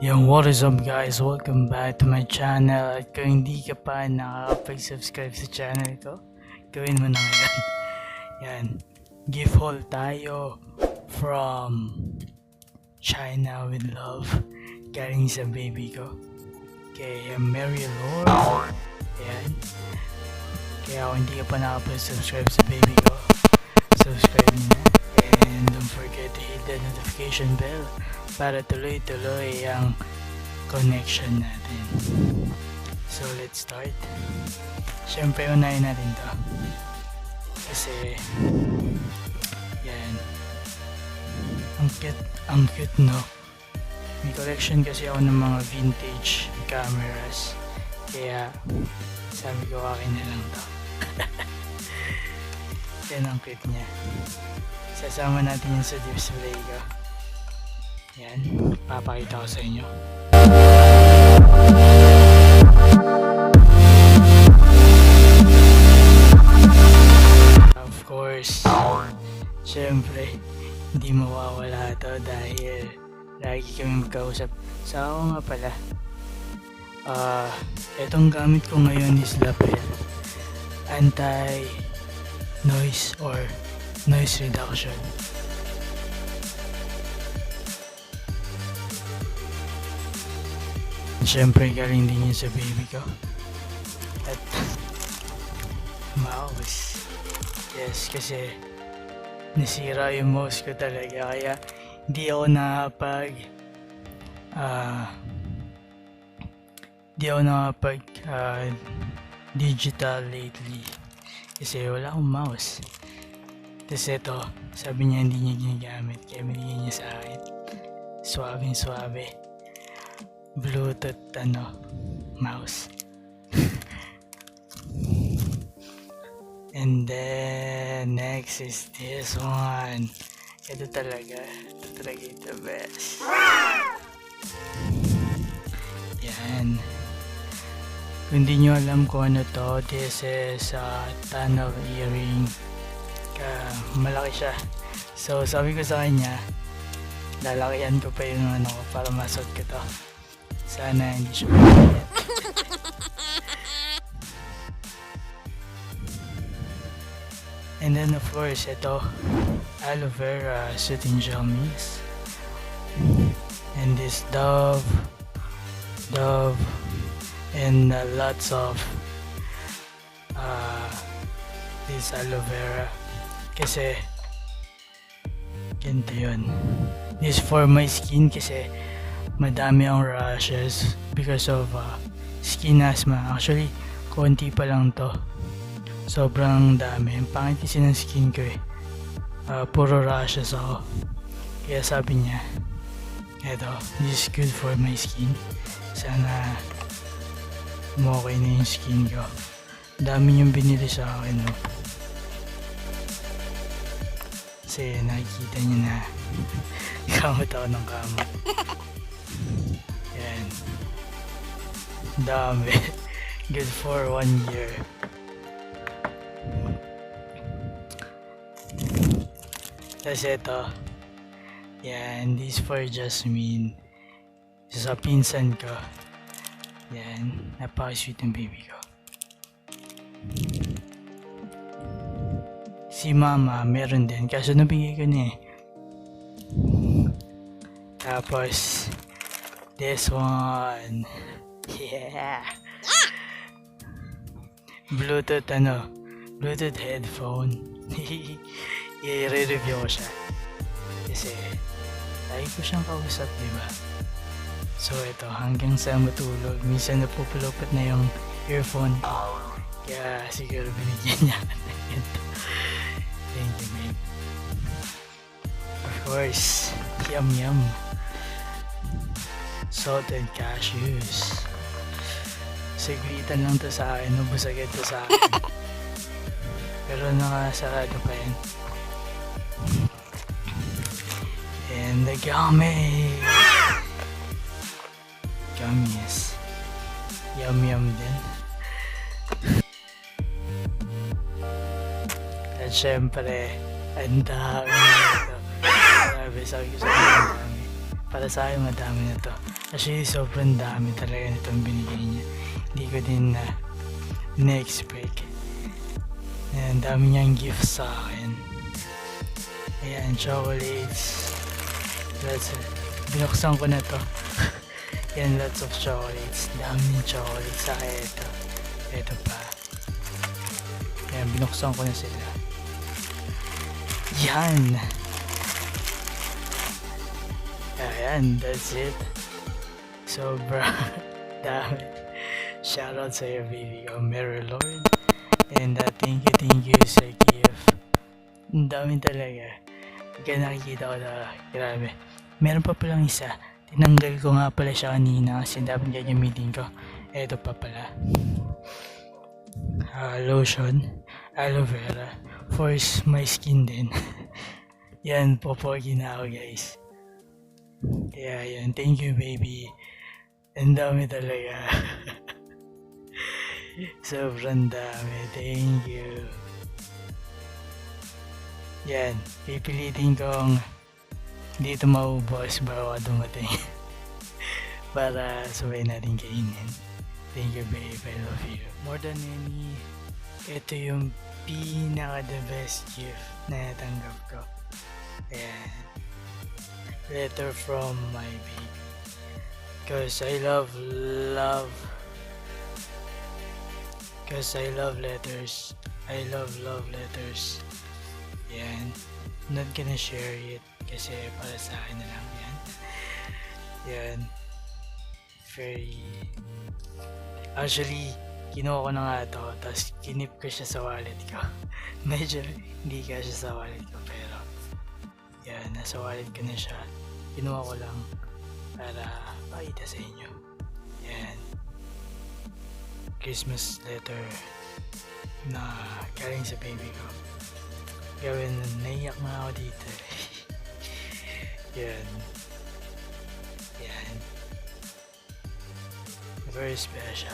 What is up guys? Welcome back to my channel. At kung hindi ka pa nakakapag-subscribe sa channel ko, gawin mo na ngayon. Yan. Gift haul tayo from China with love. Galing sa baby ko. Kay Mary Lord. Yan. Kaya kung hindi ka pa nakakapag-subscribe sa baby ko, subscribe na. And don't forget to hit the notification bell para tuloy-tuloy ang connection natin. So let's start. Siyempre unahin natin to kasi yan, ang cute no. May collection kasi ako ng mga vintage cameras, kaya sabi ko akin na lang to. Yan ang cute niya. Sasama natin yun sa display ko. Yan, papakita ko sa inyo. Of course, syempre, hindi mawawala to dahil lagi kami magkausap. So ako nga pala, etong gamit ko ngayon is lapel anti-noise or noise reduction. Siyempre galing din yun sa baby ko. At mouse. Yes, kasi nasira yung mouse ko talaga, kaya hindi ako nakapag digital lately kasi wala akong mouse. Tapos ito, sabi niya hindi niya ginagamit, kaya binigyan niya sa akin. Suabe Bluetooth mouse. And then next is this one. Ito talaga the best. Yan. Kung di nyo alam kung ano to, this is tunnel earring. Malaki siya. So sabi ko sa kanya, lalakihan ko pa yung ano para masot ko to. Sana hindi siya mabigat. And then of course, ito, aloe vera soothing gel mix. And this Dove, and lots of this aloe vera. Kasi, ganito yun. This for my skin kasi madami ang rashes because of skin asthma. Actually, konti pa lang to. Sobrang dami. Ang pangit kasi ng skin ko eh. Puro rashes ako. Kaya sabi niya, eto, this is good for my skin. Sana okay na yung skin ko. Dami niyong binili sa akin, no? Kasi nakikita niyo na kamot ako ng kamot. Yan. Dami. Good for 1 year. Tapos ito. Yan. This for Jasmine. Sa pinsan ko. Yan. Napaka-sweet ng baby ko. Si mama meron din. Kaso nabigay ko na eh. Tapos this one. Yeah. Bluetooth Bluetooth headphone. I-review ko siya. Kasi lagi ko siyang kausap, diba? So ito, hanggang sa matulog, minsan napupulupot na yung earphone. Kaya siguro binigyan niya ito. Thank you, mate. Of course, yum. Salted cashews. Siglitan lang to sa akin, ubos agad to sa akin. Pero nakasarado pa yan. And the gummies. Yum din. At syempre, ang dami nito. Sabi ko sa inyo, ang dami. para sa akin madami na to. Actually, sobrang dami talaga nitong binigay niya. Hindi ko din na-expect. Ayan, dami niyang gifts sa akin. Ayan, chocolates. Binuksan ko na to. Ayan, lots of chocolates. Dami ng chocolates sa akin. Ito pa. Ayan, binuksan ko na sila. Yan! Ayan, that's it. Sobra dami. Shoutout sa iyo, baby ko, Mary Lord. And thank you sa gift. Ang dami talaga. Kaya nakikita ko na, grabe. Meron pa palang isa. Tinanggal ko nga pala siya kanina kasi dapat gagamitin ko. Eto pa pala. Lotion. Aloe vera. For my skin din. Yan, popogi na ako, guys. Kaya yan, thank you, baby. Ang dami talaga. Sobrang dami. Thank you. Yan, pipilitin kong dito maubos bago dumating. Para sabay natin kainin. Thank you, babe. I love you. More than any, ito yung pinaka the best gift na natanggap ko. Ayan. Letter from my baby. Cause I love letters. I love letters. Yan. Not gonna share it kasi para sa akin na lang yan. Yan. Very... Actually, kinuha ko na nga ito, tapos kinip ko siya sa wallet ko. Medyo hindi ka siya sa wallet ko, pero yan, nasa wallet ko na siya. Kinuha ko lang para pakita sa inyo. Yan. Christmas letter na galing sa baby ko. Gawin, naiyak na ako dito. Yan. Yan. Very special.